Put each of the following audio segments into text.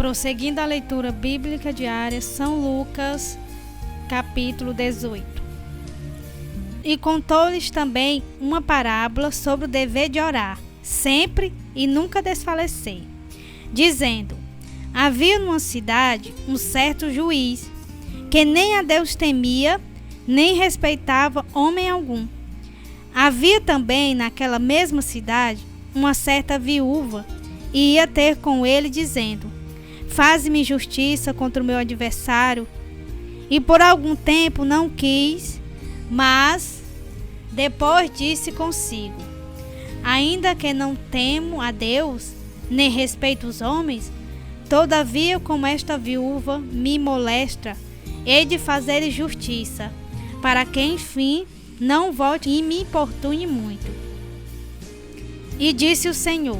Prosseguindo a leitura bíblica diária, São Lucas, capítulo 18. E contou-lhes também uma parábola sobre o dever de orar, sempre e nunca desfalecer, dizendo: havia numa cidade um certo juiz, que nem a Deus temia, nem respeitava homem algum. Havia também naquela mesma cidade uma certa viúva, e ia ter com ele, dizendo: faze-me justiça contra o meu adversário. E por algum tempo não quis, mas depois disse consigo: ainda que não temo a Deus, nem respeito os homens, todavia, como esta viúva me molesta, hei de fazer justiça, para que enfim não volte e me importune muito. E disse o Senhor: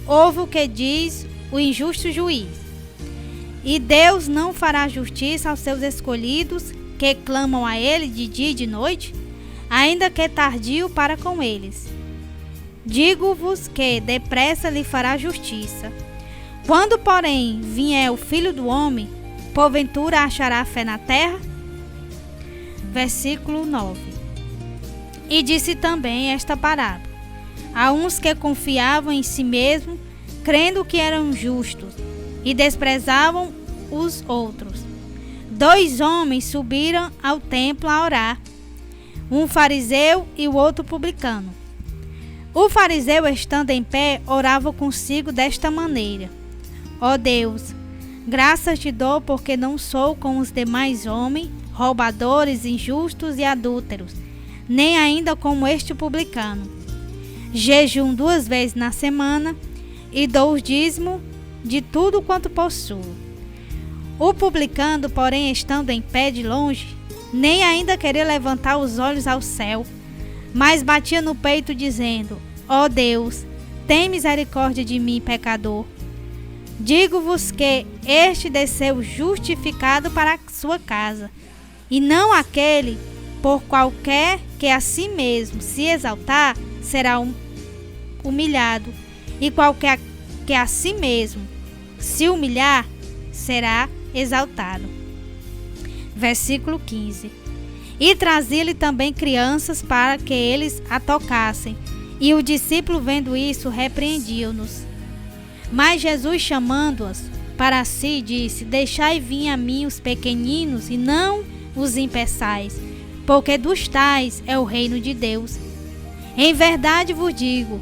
ouve o que diz o injusto juiz. E Deus não fará justiça aos seus escolhidos, que clamam a Ele de dia e de noite, ainda que tardio para com eles. Digo-vos que depressa lhe fará justiça. Quando, porém, vier o Filho do Homem, porventura achará fé na terra? Versículo 9. E disse também esta parábola a uns que confiavam em si mesmos, crendo que eram justos, e desprezavam os outros. 2 homens subiram ao templo a orar, um fariseu e o outro publicano. O fariseu, estando em pé, orava consigo desta maneira: ó Deus, graças te dou, porque não sou como os demais homens, roubadores, injustos e adúlteros, nem ainda como este publicano. Jejum 2 vezes na semana e dou o dízimo de tudo quanto possuo. O publicano, porém, estando em pé de longe, nem ainda queria levantar os olhos ao céu, mas batia no peito, dizendo: ó Deus, tem misericórdia de mim, pecador. Digo-vos que este desceu justificado para a sua casa, e não aquele, por qualquer que a si mesmo se exaltar, será humilhado, e qualquer que a si mesmo se humilhar, será exaltado. Versículo 15. E trazia-lhe também crianças para que eles a tocassem, e o discípulo, vendo isso, repreendiu-nos. Mas Jesus, chamando-as para si, disse: deixai vir a mim os pequeninos, e não os impeçais, porque dos tais é o reino de Deus. Em verdade vos digo,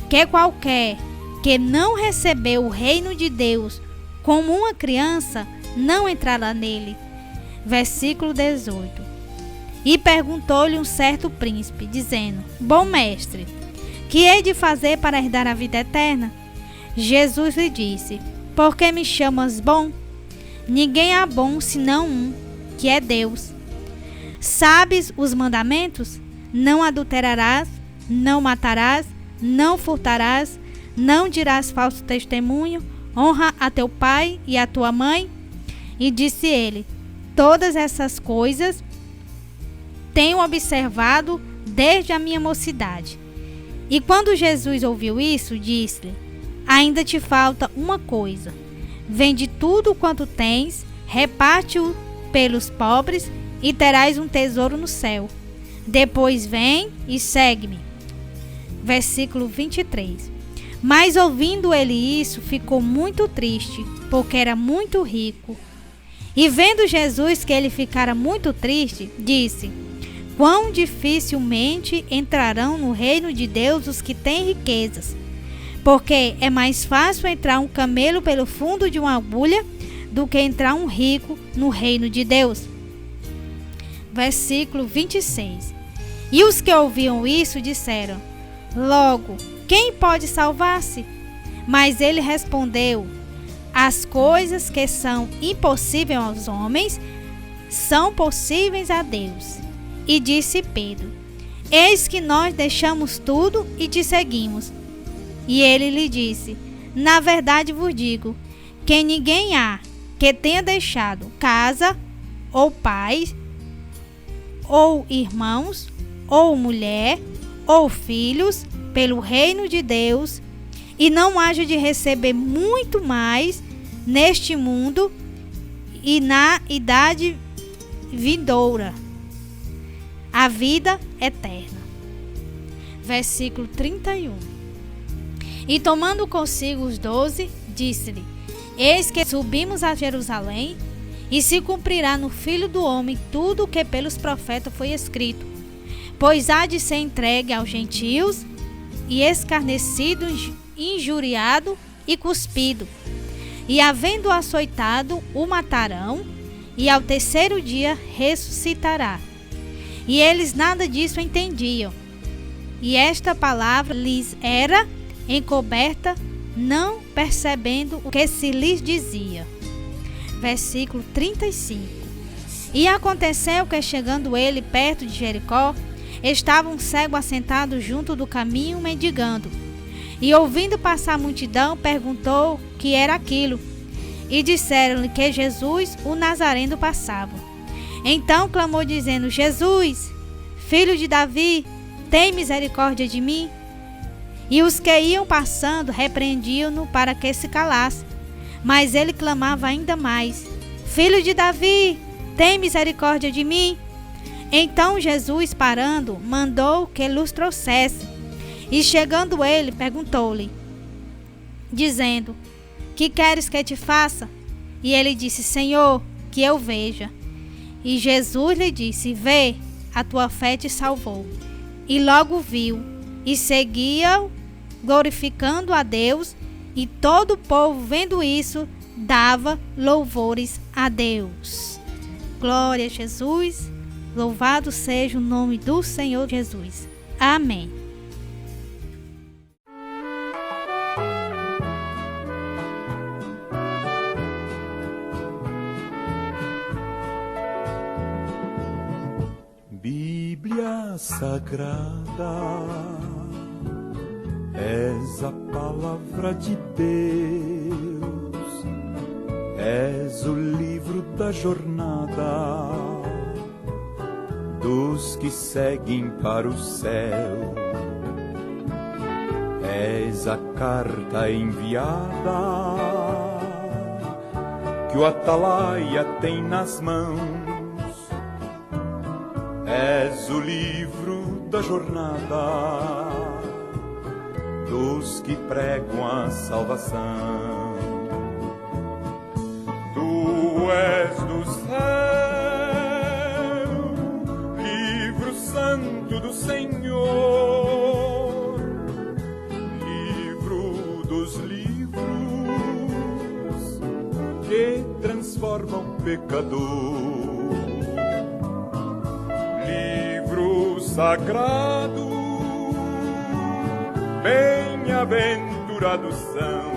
que qualquer que não recebeu o reino de Deus como uma criança, não entrará nele. Versículo 18. E perguntou-lhe um certo príncipe, dizendo: bom mestre, que hei de fazer para herdar a vida eterna? Jesus lhe disse: por que me chamas bom? Ninguém há bom senão um, que é Deus. Sabes os mandamentos? Não adulterarás, não matarás, não furtarás, não dirás falso testemunho, honra a teu pai e a tua mãe. E disse ele: todas essas coisas tenho observado desde a minha mocidade. E quando Jesus ouviu isso, disse-lhe: ainda te falta uma coisa. Vende tudo quanto tens, reparte-o pelos pobres, e terás um tesouro no céu. Depois vem e segue-me. Versículo 23. Mas ouvindo ele isso, ficou muito triste, porque era muito rico. E vendo Jesus que ele ficara muito triste, disse: quão dificilmente entrarão no reino de Deus os que têm riquezas. Porque é mais fácil entrar um camelo pelo fundo de uma agulha do que entrar um rico no reino de Deus. Versículo 26. E os que ouviam isso disseram: logo, quem pode salvar-se? Mas ele respondeu: as coisas que são impossíveis aos homens são possíveis a Deus. E disse Pedro: eis que nós deixamos tudo e te seguimos. E ele lhe disse: na verdade vos digo, que ninguém há que tenha deixado casa, ou pais, ou irmãos, ou mulher, ou filhos, pelo reino de Deus, e não haja de receber muito mais neste mundo e na idade vindoura, a vida eterna. Versículo 31. E tomando consigo os 12, disse-lhe: Eis que subimos a Jerusalém, e se cumprirá no Filho do Homem tudo o que pelos profetas foi escrito. Pois há de ser entregue aos gentios, e escarnecido, injuriado e cuspido. E havendo açoitado, o matarão, e ao terceiro dia ressuscitará. E eles nada disso entendiam. E esta palavra lhes era encoberta, não percebendo o que se lhes dizia. Versículo 35. E aconteceu que, chegando ele perto de Jericó, estava um cego assentado junto do caminho, mendigando. E ouvindo passar a multidão, perguntou o que era aquilo. E disseram-lhe que Jesus, o Nazareno, passava. Então clamou, dizendo: Jesus, filho de Davi, tem misericórdia de mim. E os que iam passando repreendiam-no para que se calasse. Mas ele clamava ainda mais: Filho de Davi, tem misericórdia de mim. Então Jesus, parando, mandou que lhes trouxesse. E chegando ele, perguntou-lhe, dizendo: Que queres que te faça? E ele disse: Senhor, que eu veja. E Jesus lhe disse: Vê, a tua fé te salvou. E logo viu, e seguia-o, glorificando a Deus, e todo o povo, vendo isso, dava louvores a Deus. Glória a Jesus, louvado seja o nome do Senhor Jesus. Amém. Bíblia Sagrada, és a palavra de Deus, és o livro da jornada dos que seguem para o céu, és a carta enviada que o atalaia tem nas mãos. És o livro da jornada dos que pregam a salvação. Tu és do céu, livro santo do Senhor, livro dos livros que transforma o pecador. Sagrado, bem-aventurados são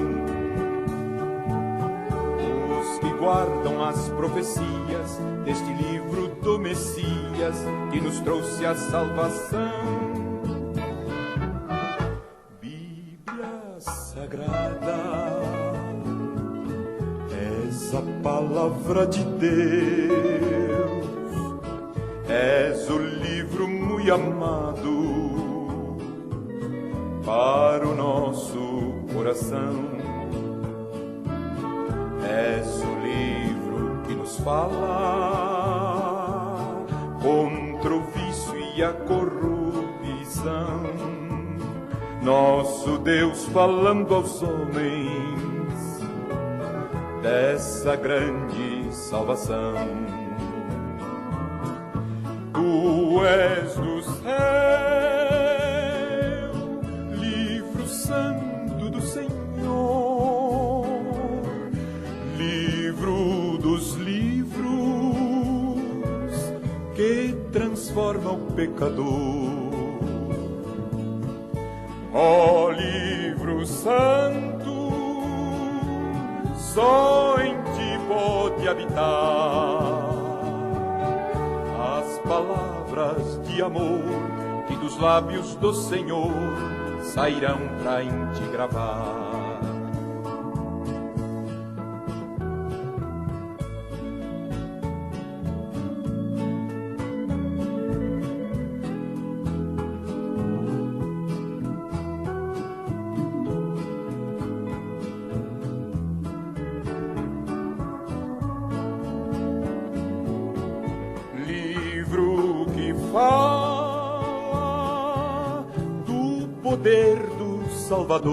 os que guardam as profecias deste livro do Messias que nos trouxe a salvação. Bíblia Sagrada, és a palavra de Deus, és o livro muito amado para o nosso coração. És o livro que nos fala contra o vício e a corrupção. Nosso Deus falando aos homens dessa grande salvação. Tu és do céu, livro santo do Senhor, livro dos livros que transforma o pecador. Ó livro santo, só em ti pode habitar palavras de amor que dos lábios do Senhor sairão pra em ti gravar. fala do poder do Salvador.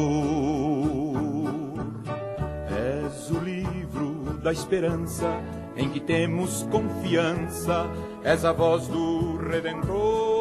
És o livro da esperança em que temos confiança, és a voz do Redentor.